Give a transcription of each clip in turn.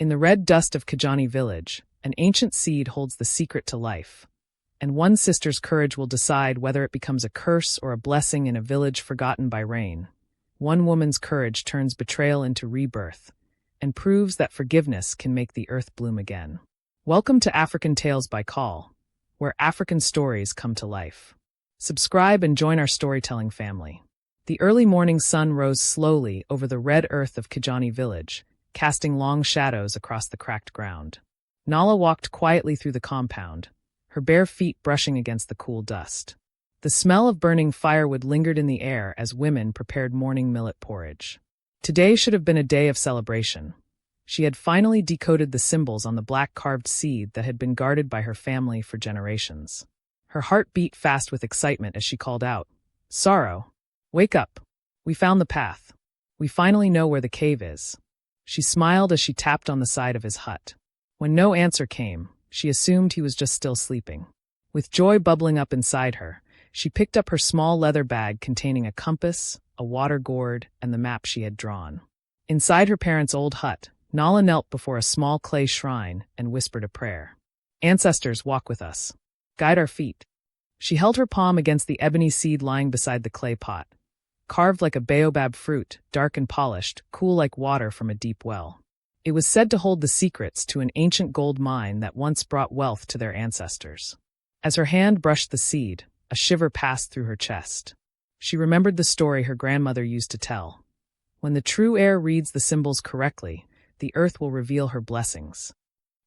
In the red dust of Kijani village, an ancient seed holds the secret to life, and one sister's courage will decide whether it becomes a curse or a blessing in a village forgotten by rain. One woman's courage turns betrayal into rebirth, and proves that forgiveness can make the earth bloom again. Welcome to African Tales by Khal, where African stories come to life. Subscribe and join our storytelling family. The early morning sun rose slowly over the red earth of Kijani village, casting long shadows across the cracked ground. Nala walked quietly through the compound, her bare feet brushing against the cool dust. The smell of burning firewood lingered in the air as women prepared morning millet porridge. Today should have been a day of celebration. She had finally decoded the symbols on the black carved seed that had been guarded by her family for generations. Her heart beat fast with excitement as she called out, "Sorrow, wake up. We found the path. We finally know where the cave is." She smiled as she tapped on the side of his hut. When no answer came, she assumed he was just still sleeping. With joy bubbling up inside her, she picked up her small leather bag containing a compass, a water gourd, and the map she had drawn. Inside her parents' old hut, Nala knelt before a small clay shrine and whispered a prayer. "Ancestors, walk with us. Guide our feet." She held her palm against the ebony seed lying beside the clay pot, carved like a baobab fruit, dark and polished, cool like water from a deep well. It was said to hold the secrets to an ancient gold mine that once brought wealth to their ancestors. As her hand brushed the seed, a shiver passed through her chest. She remembered the story her grandmother used to tell. When the true heir reads the symbols correctly, the earth will reveal her blessings.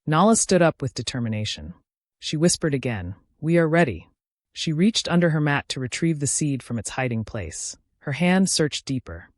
Nala stood up with determination. She whispered again, "We are ready." She reached under her mat to retrieve the seed from its hiding place. Her hand searched deeper,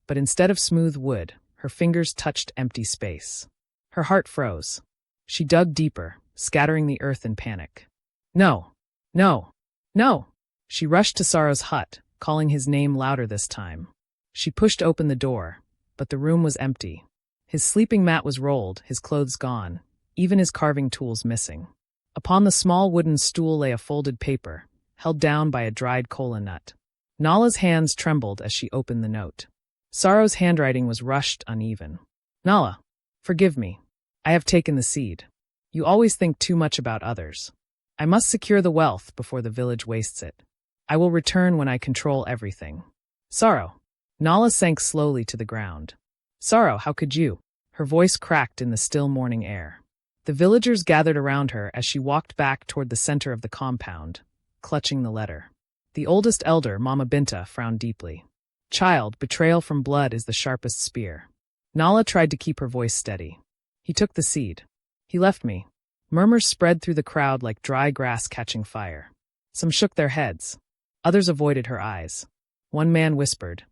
but instead of smooth wood, her fingers touched empty space. Her heart froze. She dug deeper, scattering the earth in panic. "No! No! No!" She rushed to Sorrow's hut, calling his name louder this time. She pushed open the door, but the room was empty. His sleeping mat was rolled, his clothes gone, even his carving tools missing. Upon the small wooden stool lay a folded paper, held down by a dried kola nut. Nala's hands trembled as she opened the note. Sorrow's handwriting was rushed, uneven. "Nala, forgive me. I have taken the seed. You always think too much about others. I must secure the wealth before the village wastes it. I will return when I control everything. Sorrow." Nala sank slowly to the ground. "Sorrow, how could you?" Her voice cracked in the still morning air. The villagers gathered around her as she walked back toward the center of the compound, clutching the letter. The oldest elder, Mama Binta, frowned deeply. "Child, betrayal from blood is the sharpest spear." Nala tried to keep her voice steady. "He took the seed. He left me." Murmurs spread through the crowd like dry grass catching fire. Some shook their heads. Others avoided her eyes. One man whispered,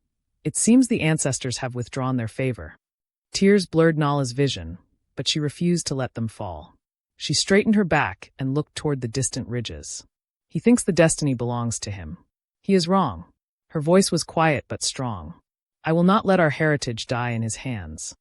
"It seems the ancestors have withdrawn their favor." Tears blurred Nala's vision, but she refused to let them fall. She straightened her back and looked toward the distant ridges. "He thinks the destiny belongs to him. He is wrong." Her voice was quiet but strong. "I will not let our heritage die in his hands."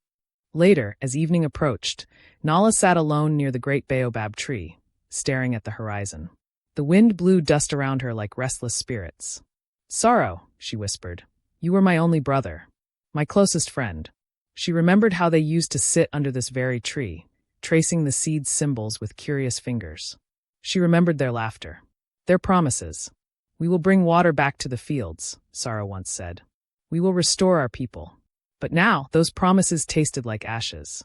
Later, as evening approached, Nala sat alone near the great baobab tree, staring at the horizon. The wind blew dust around her like restless spirits. "Sorrow," she whispered, "you were my only brother, my closest friend." She remembered how they used to sit under this very tree, tracing the seed's symbols with curious fingers. She remembered their laughter, their promises. "We will bring water back to the fields," Sorrow once said. "We will restore our people." But now, those promises tasted like ashes.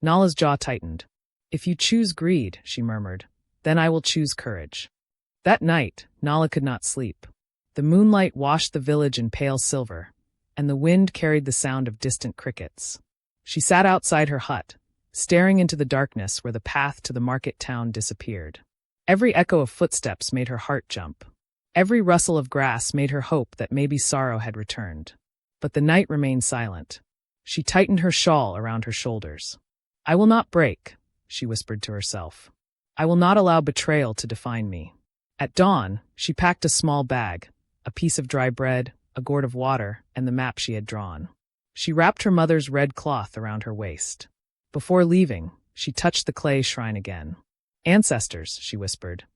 Nala's jaw tightened. "If you choose greed," she murmured, "then I will choose courage." That night, Nala could not sleep. The moonlight washed the village in pale silver, and the wind carried the sound of distant crickets. She sat outside her hut, staring into the darkness where the path to the market town disappeared. Every echo of footsteps made her heart jump. Every rustle of grass made her hope that maybe Sorrow had returned. But the night remained silent. She tightened her shawl around her shoulders. "I will not break," she whispered to herself. "I will not allow betrayal to define me." At dawn, she packed a small bag, a piece of dry bread, a gourd of water, and the map she had drawn. She wrapped her mother's red cloth around her waist. Before leaving, she touched the clay shrine again. "Ancestors," she whispered,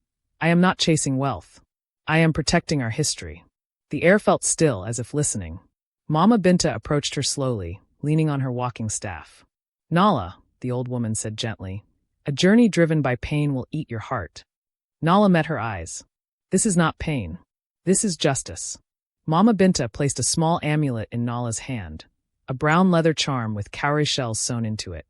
"I am not chasing wealth. I am protecting our history." The air felt still, as if listening. Mama Binta approached her slowly, leaning on her walking staff. "Nala, the old woman said gently. A journey driven by pain will eat your heart. Nala met her eyes. This is not pain. This is justice. Mama Binta placed a small amulet in Nala's hand, a brown leather charm with cowrie shells sewn into it.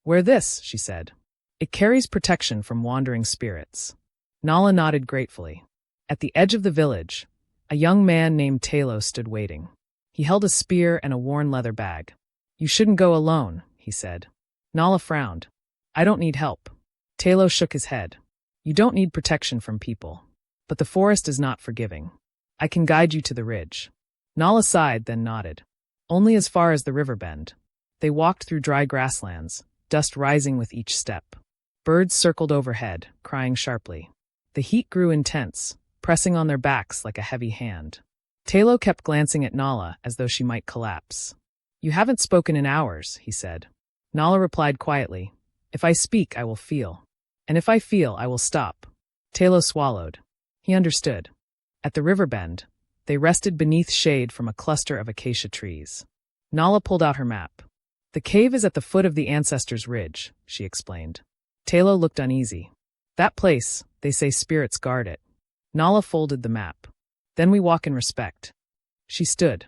Wear this, she said. It carries protection from wandering spirits. Nala nodded gratefully. At the edge of the village, a young man named Talo stood waiting. He held a spear and a worn leather bag. You shouldn't go alone, he said. Nala frowned. I don't need help. Talo shook his head. You don't need protection from people. But the forest is not forgiving. I can guide you to the ridge. Nala sighed, then nodded. Only as far as the river bend. They walked through dry grasslands, dust rising with each step. Birds circled overhead, crying sharply. The heat grew intense, pressing on their backs like a heavy hand. Talo kept glancing at Nala as though she might collapse. You haven't spoken in hours, he said. Nala replied quietly. If I speak, I will feel. And if I feel, I will stop. Talo swallowed. He understood. At the river bend, they rested beneath shade from a cluster of acacia trees. Nala pulled out her map. The cave is at the foot of the Ancestors' Ridge, she explained. Talo looked uneasy. That place, they say spirits guard it. Nala folded the map. Then we walk in respect. She stood.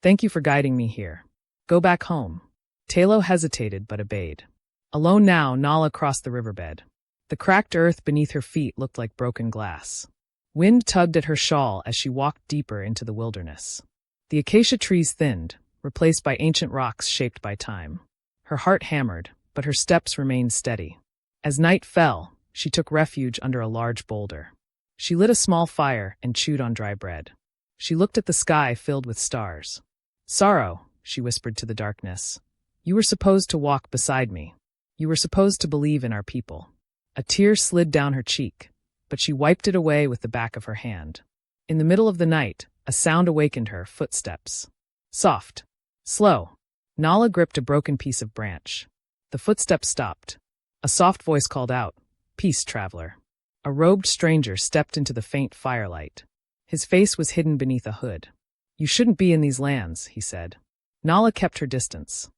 Thank you for guiding me here. Go back home. Talo hesitated but obeyed. Alone now, Nala crossed the riverbed. The cracked earth beneath her feet looked like broken glass. Wind tugged at her shawl as she walked deeper into the wilderness. The acacia trees thinned, replaced by ancient rocks shaped by time. Her heart hammered, but her steps remained steady. As night fell, she took refuge under a large boulder. She lit a small fire and chewed on dry bread. She looked at the sky filled with stars. Sorrow, she whispered to the darkness. You were supposed to walk beside me. You were supposed to believe in our people. A tear slid down her cheek, but she wiped it away with the back of her hand. In the middle of the night, a sound awakened her, footsteps. Soft. Slow. Nala gripped a broken piece of branch. The footsteps stopped. A soft voice called out, Peace, traveler. A robed stranger stepped into the faint firelight. His face was hidden beneath a hood. You shouldn't be in these lands, he said. Nala kept her distance.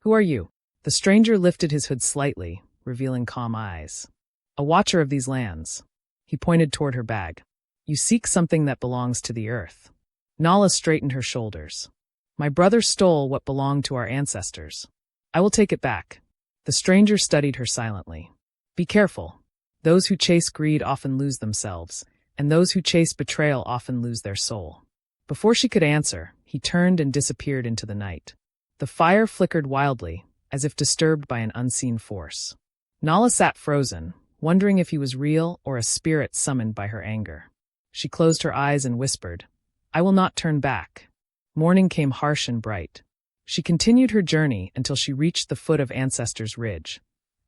Who are you? The stranger lifted his hood slightly, revealing calm eyes. A watcher of these lands. He pointed toward her bag. You seek something that belongs to the earth. Nala straightened her shoulders. My brother stole what belonged to our ancestors. I will take it back. The stranger studied her silently. Be careful. Those who chase greed often lose themselves, and those who chase betrayal often lose their soul. Before she could answer, he turned and disappeared into the night. The fire flickered wildly, as if disturbed by an unseen force. Nala sat frozen, wondering if he was real or a spirit summoned by her anger. She closed her eyes and whispered, I will not turn back. Morning came harsh and bright. She continued her journey until she reached the foot of Ancestors' Ridge,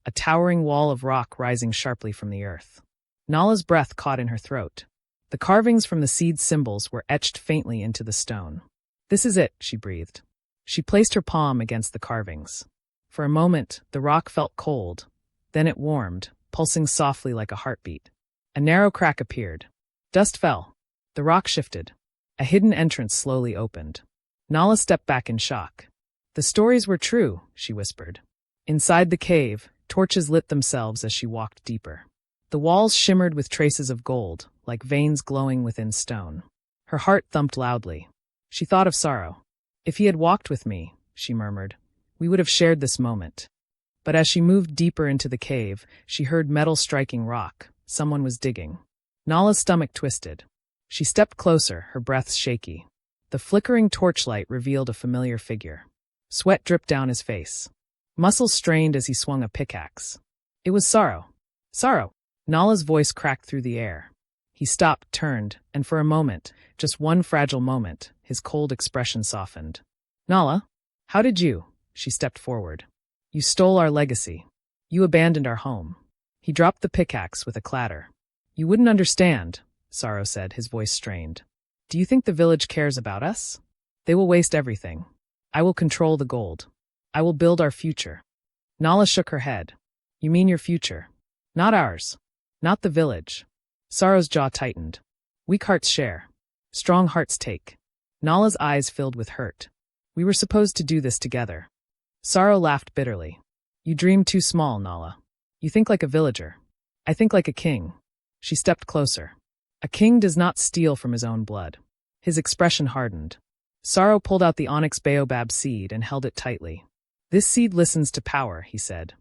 a towering wall of rock rising sharply from the earth. Nala's breath caught in her throat. The carvings from the seed symbols were etched faintly into the stone. This is it, she breathed. She placed her palm against the carvings. For a moment, the rock felt cold. Then it warmed, pulsing softly like a heartbeat. A narrow crack appeared. Dust fell. The rock shifted. A hidden entrance slowly opened. Nala stepped back in shock. The stories were true, she whispered. Inside the cave, torches lit themselves as she walked deeper. The walls shimmered with traces of gold, like veins glowing within stone. Her heart thumped loudly. She thought of sorrow. If he had walked with me, she murmured, we would have shared this moment. But as she moved deeper into the cave, she heard metal striking rock. Someone was digging. Nala's stomach twisted. She stepped closer, her breath shaky. The flickering torchlight revealed a familiar figure. Sweat dripped down his face. Muscles strained as he swung a pickaxe. It was Sorrow. Sorrow! Nala's voice cracked through the air. He stopped, turned, and for a moment, just one fragile moment, his cold expression softened. Nala? How did you? She stepped forward. You stole our legacy. You abandoned our home. He dropped the pickaxe with a clatter. You wouldn't understand, Sorrow said, his voice strained. Do you think the village cares about us? They will waste everything. I will control the gold. I will build our future. Nala shook her head. You mean your future? Not ours. Not the village. Sorrow's jaw tightened. Weak hearts share. Strong hearts take. Nala's eyes filled with hurt. We were supposed to do this together. Sorrow laughed bitterly. You dream too small, Nala. You think like a villager. I think like a king. She stepped closer. A king does not steal from his own blood. His expression hardened. Sorrow pulled out the onyx baobab seed and held it tightly. This seed listens to power, he said.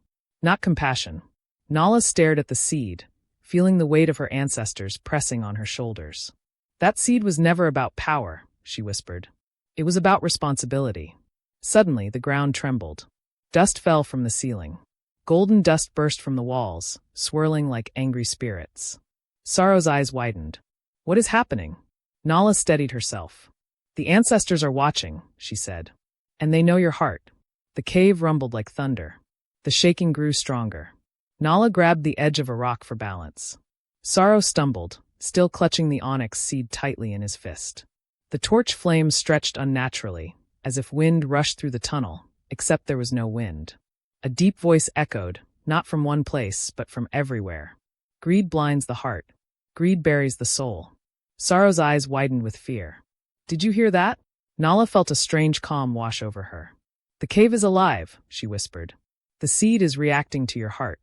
Not compassion. Nala stared at the seed, feeling the weight of her ancestors pressing on her shoulders. That seed was never about power, she whispered. It was about responsibility. Suddenly, the ground trembled. Dust fell from the ceiling. Golden dust burst from the walls, swirling like angry spirits. Sorrow's eyes widened. What is happening? Nala steadied herself. The ancestors are watching, she said. And they know your heart. The cave rumbled like thunder. The shaking grew stronger. Nala grabbed the edge of a rock for balance. Sorrow stumbled, still clutching the onyx seed tightly in his fist. The torch flame stretched unnaturally, as if wind rushed through the tunnel, except there was no wind. A deep voice echoed, not from one place, but from everywhere. Greed blinds the heart. Greed buries the soul. Sorrow's eyes widened with fear. Did you hear that? Nala felt a strange calm wash over her. The cave is alive, she whispered. The seed is reacting to your heart.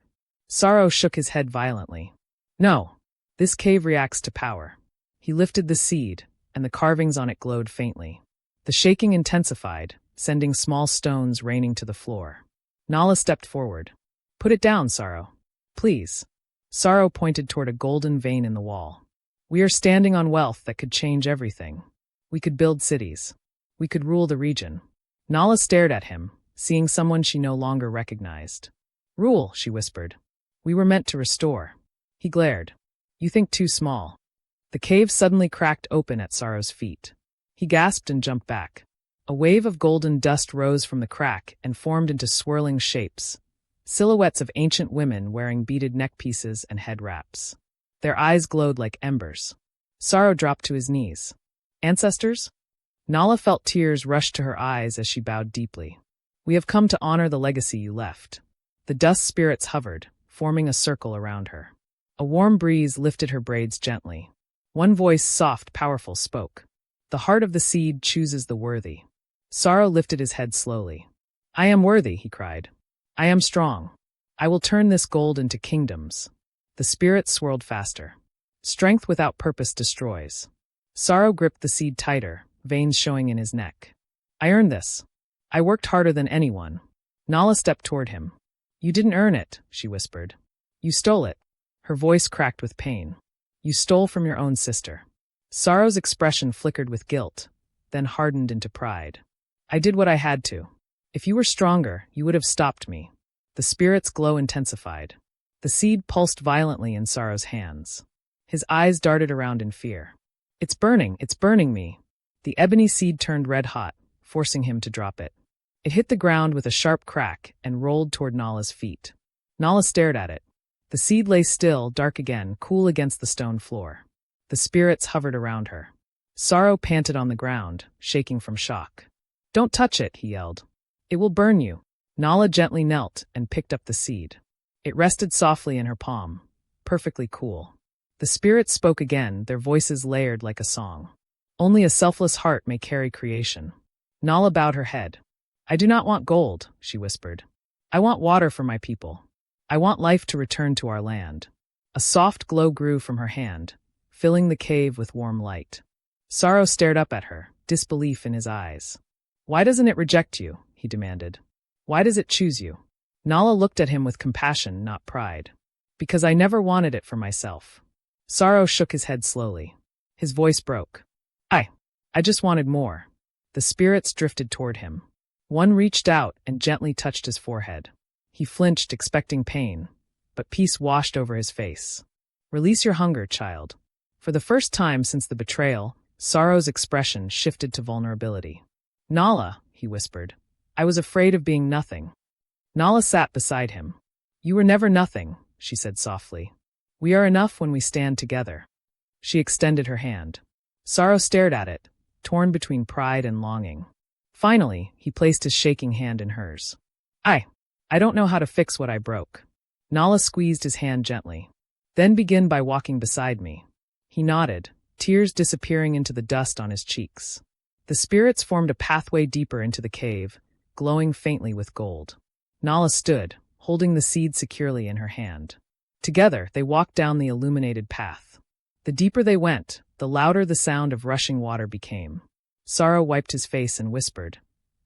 Sorrow shook his head violently. No, this cave reacts to power. He lifted the seed, and the carvings on it glowed faintly. The shaking intensified, sending small stones raining to the floor. Nala stepped forward. Put it down, Sorrow. Please. Sorrow pointed toward a golden vein in the wall. We are standing on wealth that could change everything. We could build cities. We could rule the region. Nala stared at him, seeing someone she no longer recognized. Rule, she whispered. We were meant to restore. He glared. You think too small. The cave suddenly cracked open at Sorrow's feet. He gasped and jumped back. A wave of golden dust rose from the crack and formed into swirling shapes, silhouettes of ancient women wearing beaded neckpieces and head wraps. Their eyes glowed like embers. Sorrow dropped to his knees. Ancestors? Nala felt tears rush to her eyes as she bowed deeply. We have come to honor the legacy you left. The dust spirits hovered, forming a circle around her. A warm breeze lifted her braids gently. One voice, soft, powerful, spoke. The heart of the seed chooses the worthy. Sorrow lifted his head slowly. I am worthy, he cried. I am strong. I will turn this gold into kingdoms. The spirit swirled faster. Strength without purpose destroys. Sorrow gripped the seed tighter, veins showing in his neck. I earned this. I worked harder than anyone. Nala stepped toward him. You didn't earn it, she whispered. You stole it. Her voice cracked with pain. You stole from your own sister. Sorrow's expression flickered with guilt, then hardened into pride. I did what I had to. If you were stronger, you would have stopped me. The spirit's glow intensified. The seed pulsed violently in Sorrow's hands. His eyes darted around in fear. It's burning me. The ebony seed turned red hot, forcing him to drop it. It hit the ground with a sharp crack and rolled toward Nala's feet. Nala stared at it. The seed lay still, dark again, cool against the stone floor. The spirits hovered around her. Sorrow panted on the ground, shaking from shock. Don't touch it, he yelled. It will burn you. Nala gently knelt and picked up the seed. It rested softly in her palm, perfectly cool. The spirits spoke again, their voices layered like a song. Only a selfless heart may carry creation. Nala bowed her head. I do not want gold, she whispered. I want water for my people. I want life to return to our land. A soft glow grew from her hand, filling the cave with warm light. Sorrow stared up at her, disbelief in his eyes. Why doesn't it reject you? He demanded. Why does it choose you? Nala looked at him with compassion, not pride. Because I never wanted it for myself. Sorrow shook his head slowly. His voice broke. I just wanted more. The spirits drifted toward him. One reached out and gently touched his forehead. He flinched, expecting pain, but peace washed over his face. Release your hunger, child. For the first time since the betrayal, Sorrow's expression shifted to vulnerability. Nala, he whispered. I was afraid of being nothing. Nala sat beside him. You were never nothing, she said softly. We are enough when we stand together. She extended her hand. Sorrow stared at it, torn between pride and longing. Finally, he placed his shaking hand in hers. I don't know how to fix what I broke. Nala squeezed his hand gently. Then begin by walking beside me. He nodded, tears disappearing into the dust on his cheeks. The spirits formed a pathway deeper into the cave, glowing faintly with gold. Nala stood, holding the seed securely in her hand. Together, they walked down the illuminated path. The deeper they went, the louder the sound of rushing water became. Sorrow wiped his face and whispered,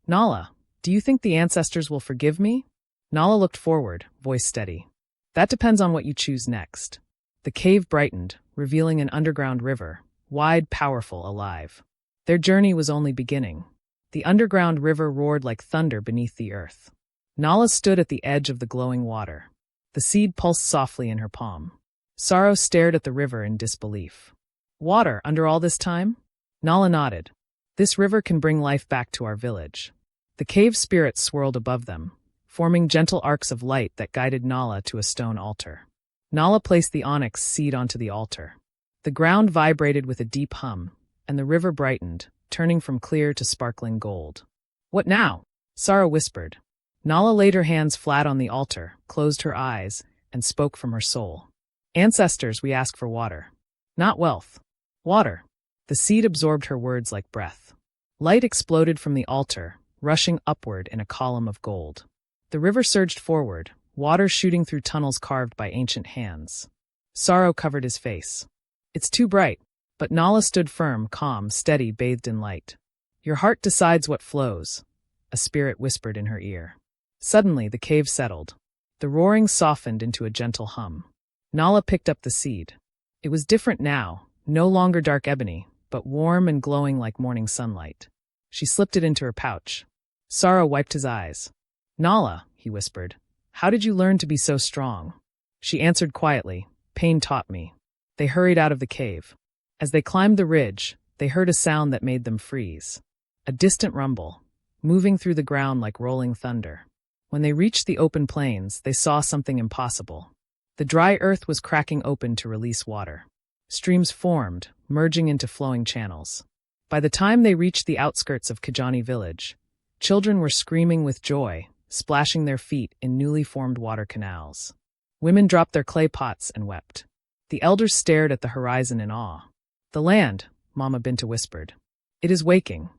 "Nala, do you think the ancestors will forgive me?" Nala looked forward, voice steady. "That depends on what you choose next." The cave brightened, revealing an underground river, wide, powerful, alive. Their journey was only beginning. The underground river roared like thunder beneath the earth. Nala stood at the edge of the glowing water. The seed pulsed softly in her palm. Sorrow stared at the river in disbelief. "Water under all this time?" Nala nodded. "This river can bring life back to our village." The cave spirits swirled above them, forming gentle arcs of light that guided Nala to a stone altar. Nala placed the onyx seed onto the altar. The ground vibrated with a deep hum, and the river brightened, turning from clear to sparkling gold. "What now?" Sorrow whispered. Nala laid her hands flat on the altar, closed her eyes, and spoke from her soul. "Ancestors, we ask for water. Not wealth. Water." The seed absorbed her words like breath. Light exploded from the altar, rushing upward in a column of gold. The river surged forward, water shooting through tunnels carved by ancient hands. Sorrow covered his face. "It's too bright." But Nala stood firm, calm, steady, bathed in light. "Your heart decides what flows," a spirit whispered in her ear. Suddenly, the cave settled. The roaring softened into a gentle hum. Nala picked up the seed. It was different now, no longer dark ebony, but warm and glowing like morning sunlight. She slipped it into her pouch. Sorrow wiped his eyes. "Nala," he whispered, "how did you learn to be so strong?" She answered quietly, "Pain taught me." They hurried out of the cave. As they climbed the ridge, they heard a sound that made them freeze. A distant rumble, moving through the ground like rolling thunder. When they reached the open plains, they saw something impossible. The dry earth was cracking open to release water. Streams formed, merging into flowing channels. By the time they reached the outskirts of Kijani village, children were screaming with joy, splashing their feet in newly formed water canals. Women dropped their clay pots and wept. The elders stared at the horizon in awe. "The land," Mama Binta whispered. "It is waking."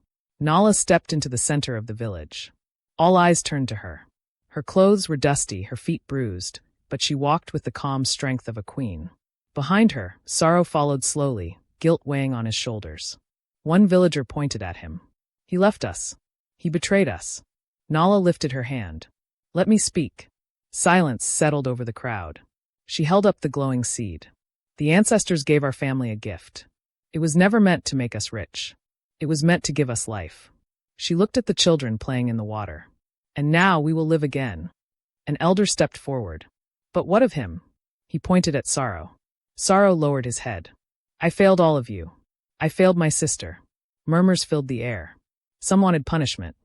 Nala stepped into the center of the village. All eyes turned to her. Her clothes were dusty, her feet bruised, but she walked with the calm strength of a queen. Behind her, Sorrow followed slowly, guilt weighing on his shoulders. One villager pointed at him. "He left us. He betrayed us." Nala lifted her hand. "Let me speak." Silence settled over the crowd. She held up the glowing seed. "The ancestors gave our family a gift. It was never meant to make us rich. It was meant to give us life." She looked at the children playing in the water. "And now we will live again." An elder stepped forward. "But what of him?" He pointed at Sorrow. Sorrow lowered his head. "I failed all of you. I failed my sister." Murmurs filled the air. Some wanted punishment.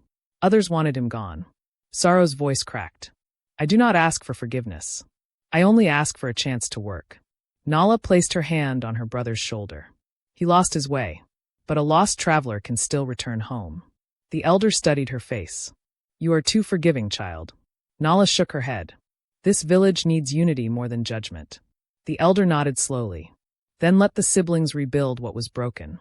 Others wanted him gone. Sorrow's voice cracked. "I do not ask for forgiveness. I only ask for a chance to work." Nala placed her hand on her brother's shoulder. "He lost his way, but a lost traveler can still return home." The elder studied her face. "You are too forgiving, child." Nala shook her head. "This village needs unity more than judgment." The elder nodded slowly. "Then let the siblings rebuild what was broken."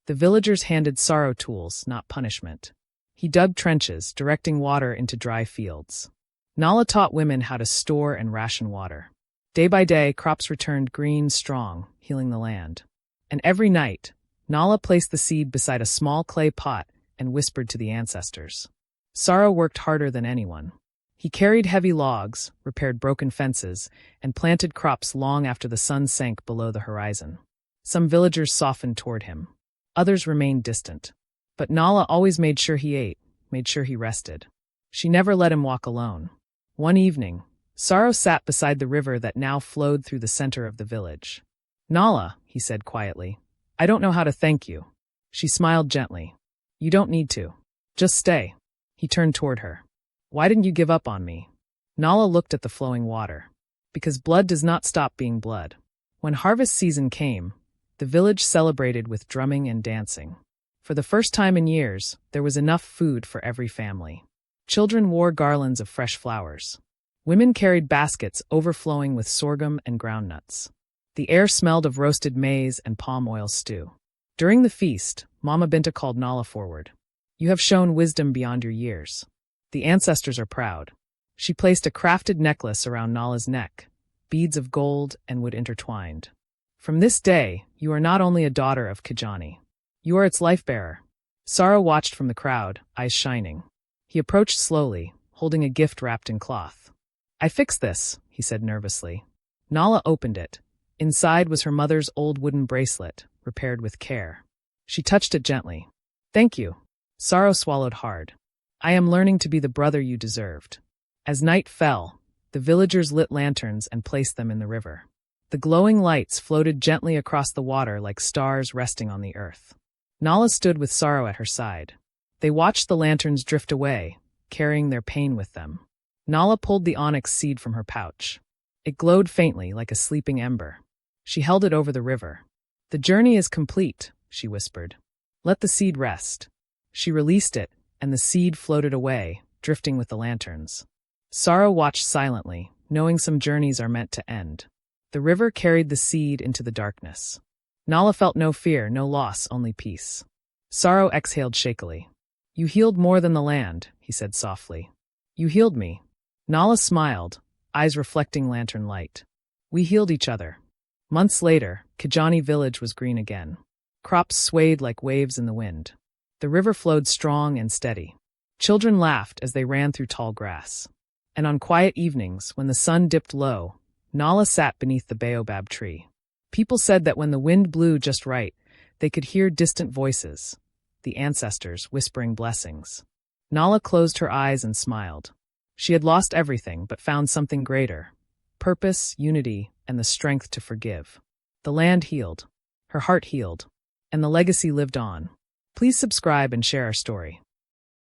The villagers handed Sorrow tools, not punishment. He dug trenches, directing water into dry fields. Nala taught women how to store and ration water. Day by day, crops returned green, strong, healing the land. And every night, Nala placed the seed beside a small clay pot and whispered to the ancestors. Sorrow worked harder than anyone. He carried heavy logs, repaired broken fences, and planted crops long after the sun sank below the horizon. Some villagers softened toward him. Others remained distant. But Nala always made sure he ate, made sure he rested. She never let him walk alone. One evening, Sorrow sat beside the river that now flowed through the center of the village. "Nala," he said quietly, "I don't know how to thank you." She smiled gently. "You don't need to. Just stay." He turned toward her. "Why didn't you give up on me?" Nala looked at the flowing water. "Because blood does not stop being blood." When harvest season came, the village celebrated with drumming and dancing. For the first time in years, there was enough food for every family. Children wore garlands of fresh flowers. Women carried baskets overflowing with sorghum and groundnuts. The air smelled of roasted maize and palm oil stew. During the feast, Mama Binta called Nala forward. "You have shown wisdom beyond your years. The ancestors are proud." She placed a crafted necklace around Nala's neck, beads of gold and wood intertwined. From this day, you are not only a daughter of Kijani. You are its life-bearer. Sorrow watched from the crowd, eyes shining. He approached slowly, holding a gift wrapped in cloth. I fixed this, he said nervously. Nala opened it. Inside was her mother's old wooden bracelet, repaired with care. She touched it gently. Thank you. Sorrow swallowed hard. I am learning to be the brother you deserved. As night fell, the villagers lit lanterns and placed them in the river. The glowing lights floated gently across the water like stars resting on the earth. Nala stood with Sorrow at her side. They watched the lanterns drift away, carrying their pain with them. Nala pulled the onyx seed from her pouch. It glowed faintly like a sleeping ember. She held it over the river. The journey is complete, she whispered. Let the seed rest. She released it, and the seed floated away, drifting with the lanterns. Sorrow watched silently, knowing some journeys are meant to end. The river carried the seed into the darkness. Nala felt no fear, no loss, only peace. Sorrow exhaled shakily. You healed more than the land, he said softly. You healed me. Nala smiled, eyes reflecting lantern light. We healed each other. Months later, Kijani village was green again. Crops swayed like waves in the wind. The river flowed strong and steady. Children laughed as they ran through tall grass. And on quiet evenings, when the sun dipped low, Nala sat beneath the baobab tree. People said that when the wind blew just right, they could hear distant voices, the ancestors whispering blessings. Nala closed her eyes and smiled. She had lost everything but found something greater: purpose, unity, and the strength to forgive. The land healed. Her heart healed. And the legacy lived on. Please subscribe and share our story.